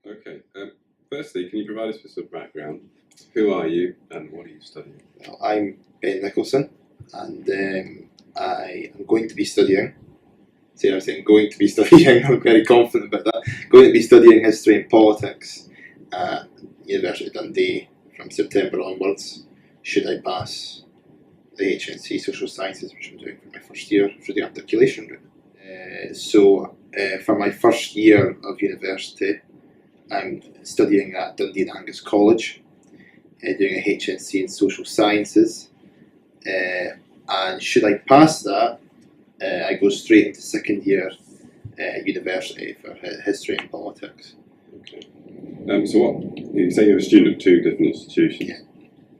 Okay. Firstly, can you provide us with some background? Who are you and what are you studying? Well, I'm Ben Nicholson, and I am going to be studying. See, I was saying going to be studying. I'm very confident about that. Going to be studying history and politics at University of Dundee from September onwards. Should I pass the HNC Social Sciences, which I'm doing for my first year through the articulation route. So for my first year of university, I'm studying at Dundee and Angus College, doing a HNC in Social Sciences, and should I pass that, I go straight into second year university for history and politics. Okay. So what, you say you're a student of two different institutions. Yeah.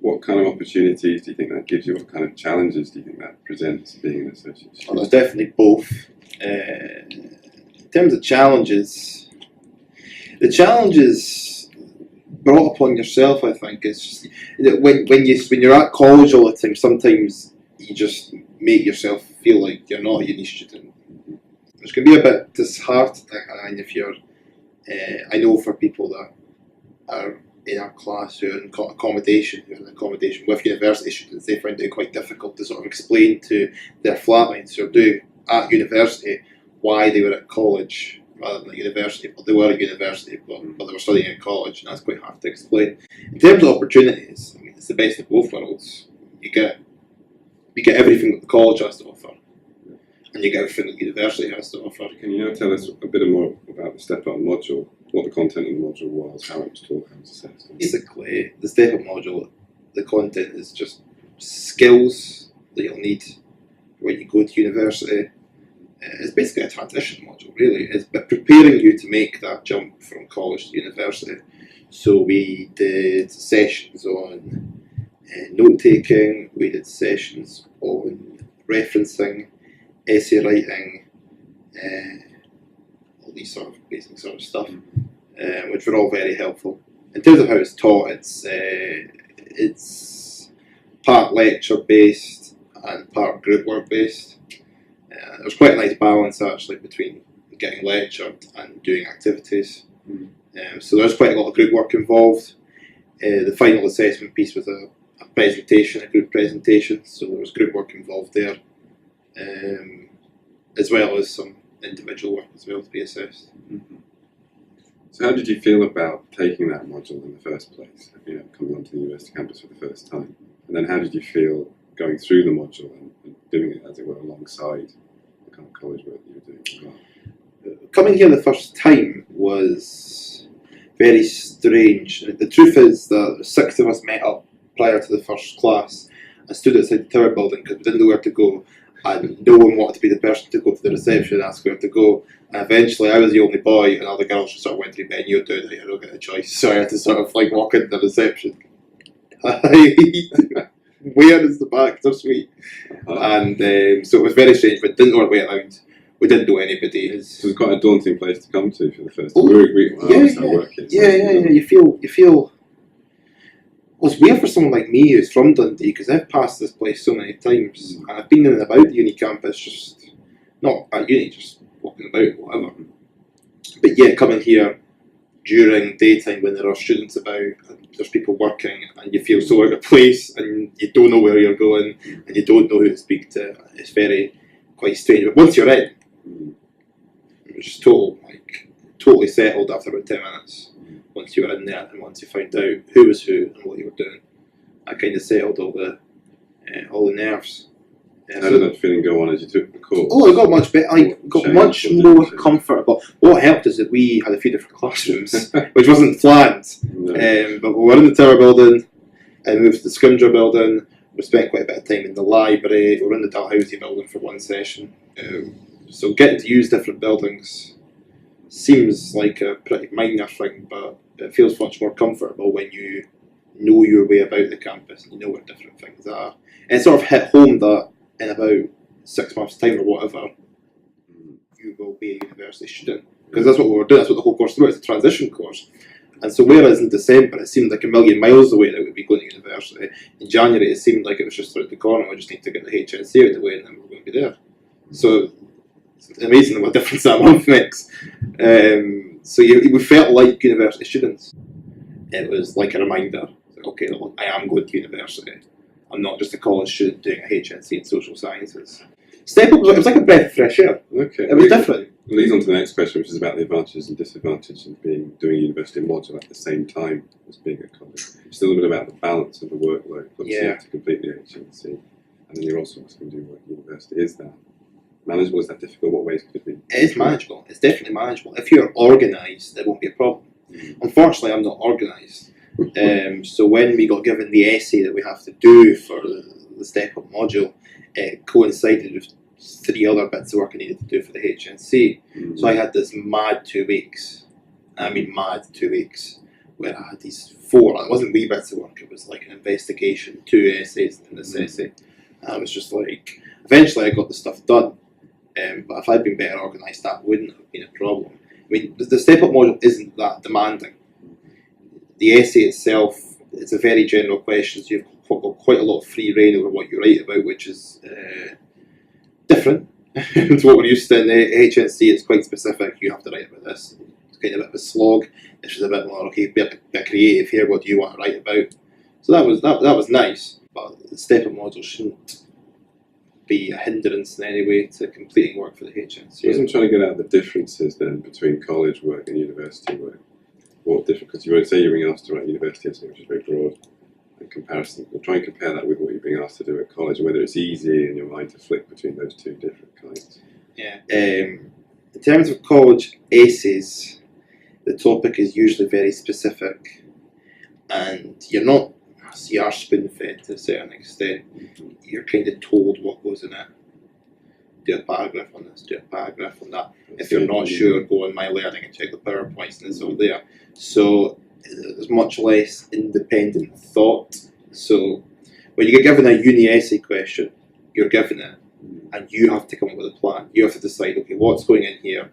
What kind of opportunities do you think that gives you? What kind of challenges do you think that presents being an associate student? Well, there's definitely both. In terms of challenges, the challenges brought upon yourself, I think, is just, when you're at college all the time, sometimes you just make yourself feel like you're not a uni student. Which can be a bit disheartening, and if you're, I know for people that are in our class who are in accommodation with university students, they find it quite difficult to sort of explain to their flatmates who are doing at university why they were at college rather than at university. But they were at university, but they were studying at college, and that's quite hard to explain. In terms of opportunities, I mean, it's the best of both worlds. You get everything that the college has to offer, and you get everything that the university has to offer. Can you now tell us a bit more about the step-up module, what the content of the module was, how it was taught, how it was assessed? Basically, the step-up module, the content is just skills that you'll need when you go to university. It's basically a transition module, really. It's preparing you to make that jump from college to university. So we did sessions on note-taking, we did sessions on referencing, essay writing, all these sort of basic sort of stuff, which were all very helpful. In terms of how it's taught, it's part lecture based and part group work based. There's quite a nice balance actually between getting lectured and doing activities. So there's quite a lot of group work involved. The final assessment piece was a presentation, a group presentation, so there was group work involved there, as well as some individual work as well to be assessed. So how did you feel about taking that module in the first place, coming onto the university campus for the first time? And then how did you feel going through the module and doing it, as it were, alongside the kind of college work that you were doing as well? Coming here the first time was very strange. The truth is that 6 of us met up prior to the first class and stood outside the tower building because we didn't know where to go, and no one wanted to be the person to go to the reception and ask where to go. And eventually I was the only boy, and all the girls just sort of went to bed, and you're doing it, I don't get a choice. So I had to sort of like walk into the reception. Where is the back? They're sweet. And so it was very strange, but didn't know our way around. We didn't know anybody. So it was quite a daunting place to come to for the first time. You feel. Well, it's weird for someone like me who's from Dundee, because I've passed this place so many times, and I've been in and about the uni campus, just not at uni, just walking about, whatever. But yeah, coming here during daytime when there are students about and there's people working, and you feel so out of place, and you don't know where you're going, and you don't know who to speak to. It's quite strange. But once you're in, you're just totally settled after about 10 minutes. Once you were in there, and once you found out who was who and what you were doing, I kind of settled all the nerves. How did that feeling go on as you took the course? Oh, I got much better. I got much more comfortable. What helped is that we had a few different classrooms, which wasn't planned. No. But we were in the tower building, and moved to the Scrimger building. We spent quite a bit of time in the library. We were in the Dalhousie building for one session. So getting to use different buildings seems like a pretty minor thing, but it feels much more comfortable when you know your way about the campus and you know where different things are. And it sort of hit home that in about 6 months' time or whatever, you will be a university student. Because that's what we were doing, that's what the whole course was. It's a transition course. And so whereas in December it seemed like a million miles away that we'd be going to university, in January it seemed like it was just around the corner. We just need to get the HNC out of the way and then we're going to be there. So it's amazing what difference that month makes. So we felt like university students. It was like a reminder, okay, look, I am going to university. I'm not just a college student doing a HNC in social sciences. Step Up, it was like a breath of fresh air. Okay. It was different. It leads on to the next question, which is about the advantages and disadvantages of doing a university module at the same time as being at college. It's a little bit about the balance of the workload. Obviously, you have to complete the HNC, and then you're also going to do work at university. Is that manageable? Is that difficult? What ways could it be? It is manageable. It's definitely manageable. If you're organised, there won't be a problem. Unfortunately, I'm not organised. So when we got given the essay that we have to do for the Step Up module, it coincided with 3 other bits of work I needed to do for the HNC. So I had this mad 2 weeks. I mean mad 2 weeks, where I had these 4, it wasn't wee bits of work, it was like an investigation, 2 essays and this essay. And I was just like, eventually I got the stuff done. But if I'd been better organised, that wouldn't have been a problem. I mean, the Step Up module isn't that demanding. The essay itself, it's a very general question, so you've got quite a lot of free rein over what you write about, which is different to what we're used to in the HNC. It's quite specific. You have to write about this. It's kind of a bit of a slog. This is a bit more, okay, be a bit creative here. What do you want to write about? So that was nice. But the Step Up module shouldn't be a hindrance in any way to completing work for the HNC. I wasn't trying to get at the differences then between college work and university work. What different? Because you would say you're being asked to write university essay, which is very broad. In comparison, we'll try and compare that with what you're being asked to do at college, and whether it's easy in your mind to flick between those 2 different kinds. Yeah. In terms of college essays, the topic is usually very specific, and you are spoon-fed to a certain extent. You're kind of told what goes in it. Do a paragraph on this, do a paragraph on that. If you're not sure, go on My Learning and check the PowerPoints, and it's all there. So there's much less independent thought. So when you get given a uni essay question, you're given it, and you have to come up with a plan. You have to decide, okay, what's going in here?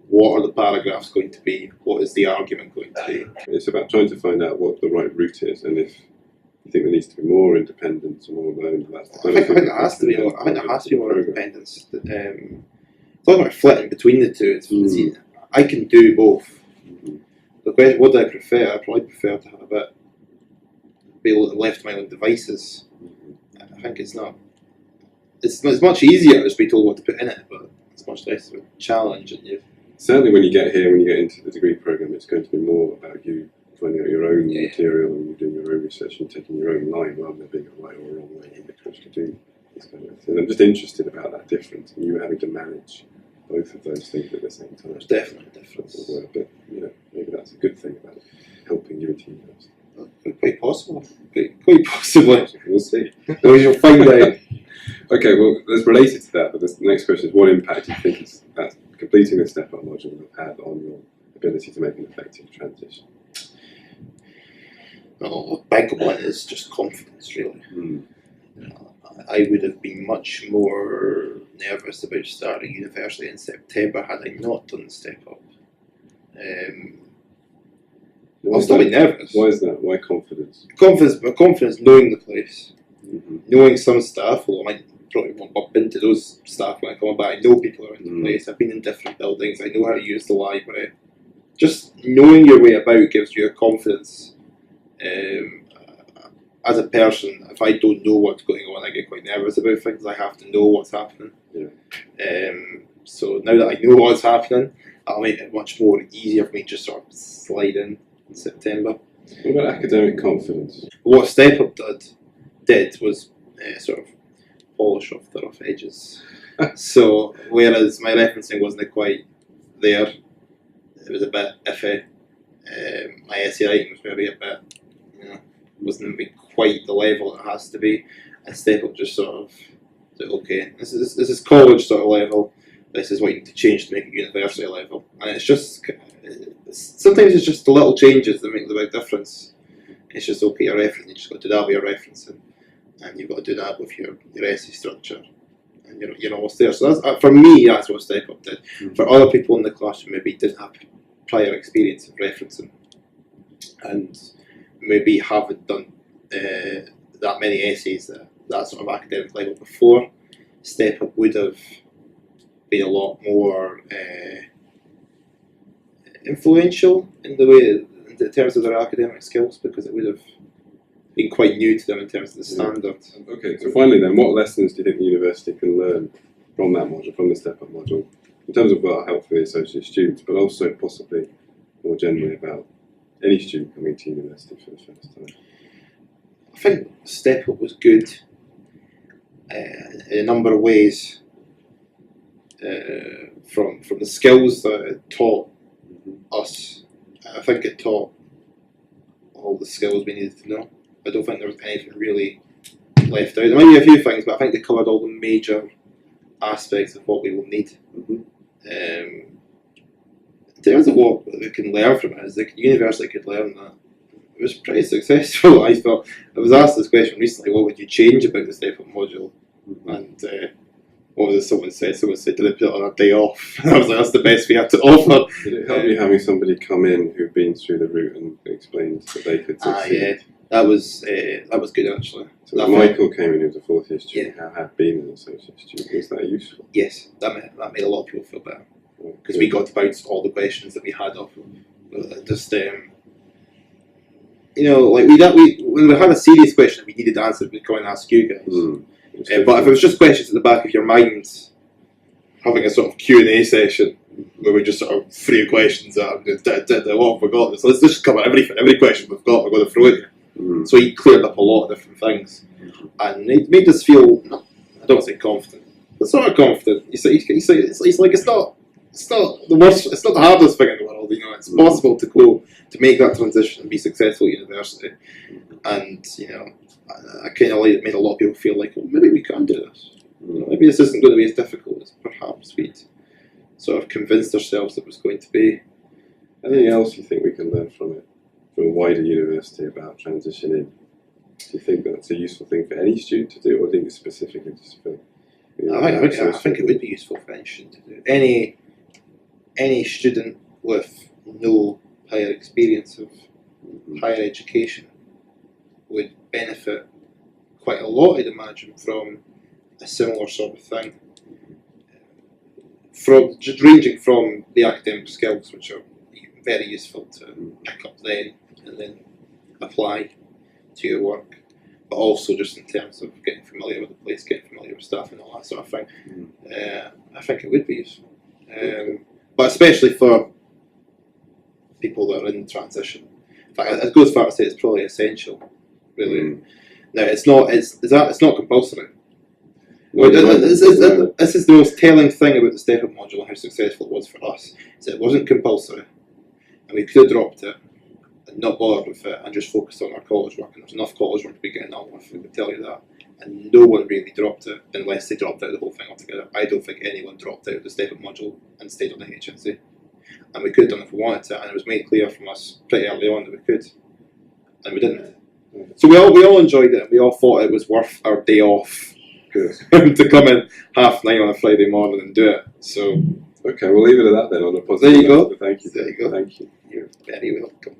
What are the paragraphs going to be? What is the argument going to be? It's about trying to find out what the right route is, and if you think there needs to be more independence or more learning, that's the I think there has to be more. I think there has to be more independence. It's not about flitting between the two. I can do both. The question, what do I prefer? I probably prefer to have be left to my own devices. I think it's not. It's much easier to be told what to put in it, but it's much less of a challenge. And certainly, when you get here, when you get into the degree program, it's going to be more about you finding out your own material and doing your own research and taking your own line rather than being a right or wrong way in which to do this kind of thing. I'm just interested about that difference, and you having to manage both of those things at the same time. There's definitely a difference. But maybe that's a good thing about helping you into university. Quite possible. Quite possibly. We'll see. We shall find out. Okay, well, that's related to that, but the next question is, what impact do you think that completing the Step Up module will have had on your ability to make an effective transition? Well, a big one is just confidence, really. I would have been much more nervous about starting university in September had I not done the Step Up. I'll still be nervous. Why is that? Why confidence? Confidence knowing the place. Knowing some staff, although I probably won't bump into those staff when I come back. I know people are in the place. I've been in different buildings. I know how to use the library. Just knowing your way about gives you a confidence. As a person, if I don't know what's going on, I get quite nervous about things. I have to know what's happening. So now that I know what's happening, I'll make it much more easier for me to just sort of slide in September. What about academic confidence? What Step Up did was sort of polish off the rough edges. So whereas my referencing wasn't quite there, it was a bit iffy. My essay writing was maybe a bit, wasn't maybe quite the level it has to be. And Step Up just sort of said, okay, this is college sort of level. This is what you need to change to make it university level. And it's just, sometimes it's just the little changes that make the big difference. It's just, okay, your reference, you just got to do that with your referencing. And you've got to do that with your essay structure. And you're almost there. So that's, for me, that's what Step Up did. For other people in the classroom, maybe didn't have prior experience of referencing. And maybe haven't done that many essays at that sort of academic level before. Step Up would have been a lot more influential in the way, in terms of their academic skills, because it would have been quite new to them in terms of the standard. Okay, so finally then, what lessons do you think the university can learn from that module, from the step-up module, in terms of what are helpful for the associate students, but also possibly more generally about any student coming to university for the first time? I think Step Up was good in a number of ways. From the skills that it taught us, I think it taught all the skills we needed to know. I don't think there was anything really left out. There might be a few things, but I think they covered all the major aspects of what we will need. In terms of what we can learn from it, is the university could learn that it was pretty successful. I thought, I was asked this question recently, what would you change about the Step Up module? And what was it someone said? Someone said, did they put it on a day off? And I was like, that's the best we had to offer. Did it help you having somebody come in who'd been through the route and explained that they could succeed? Yeah, that was good actually. So when Michael came in, he was a fourth year student, how had been an associate student, was that useful? Yes, that made a lot of people feel better. Because we got to bounce all the questions that we had off of. Just, you know, like when we had a serious question that we needed answered, we'd go and ask you guys. But if it was just questions at the back of your mind, having a sort of Q&A session where we just sort of threw questions at what have we got? So let's just cover everything, every question we've got, we're going to throw it. So he cleared up a lot of different things, and it made us feel, I don't want to say confident, but sort of confident. He's like, it's not the worst, it's not the hardest thing in the world. You know, it's possible to make that transition and be successful at university. And you know, I kind of like it made a lot of people feel like, well, maybe we can do this. You know, maybe this isn't going to be as difficult as perhaps we'd sort of convinced ourselves it was going to be. Anything else you think we can learn from it, from a wider university, about transitioning? Do you think that's a useful thing for any student to do, or do you think it's specifically just for? I think it would be useful for any student to do. Any student with no higher experience of higher education would benefit quite a lot, I'd imagine, from a similar sort of thing. From just ranging from the academic skills, which are very useful to pick up then and then apply to your work, but also just in terms of getting familiar with the place, getting familiar with staff and all that sort of thing. I think it would be useful. But especially for people that are in transition. In fact, it goes far to say it's probably essential, really. Now, it's not compulsory. This is the most telling thing about the Step Up module and how successful it was for us. Is that it wasn't compulsory, and we could have dropped it and not bothered with it and just focused on our college work. And there's enough college work to be getting on with, I can tell you that. And no one really dropped it unless they dropped out of the whole thing altogether. I don't think anyone dropped out of the Step Up module and stayed on the HNC. And we could have done it if we wanted to, and it was made clear from us pretty early on that we could, and we didn't. So we all enjoyed it. We all thought it was worth our day off to come in 9:30 on a Friday morning and do it. So okay, we'll leave it at that then on a positive. There you go. Thank you. There you go. Thank you. You're very welcome.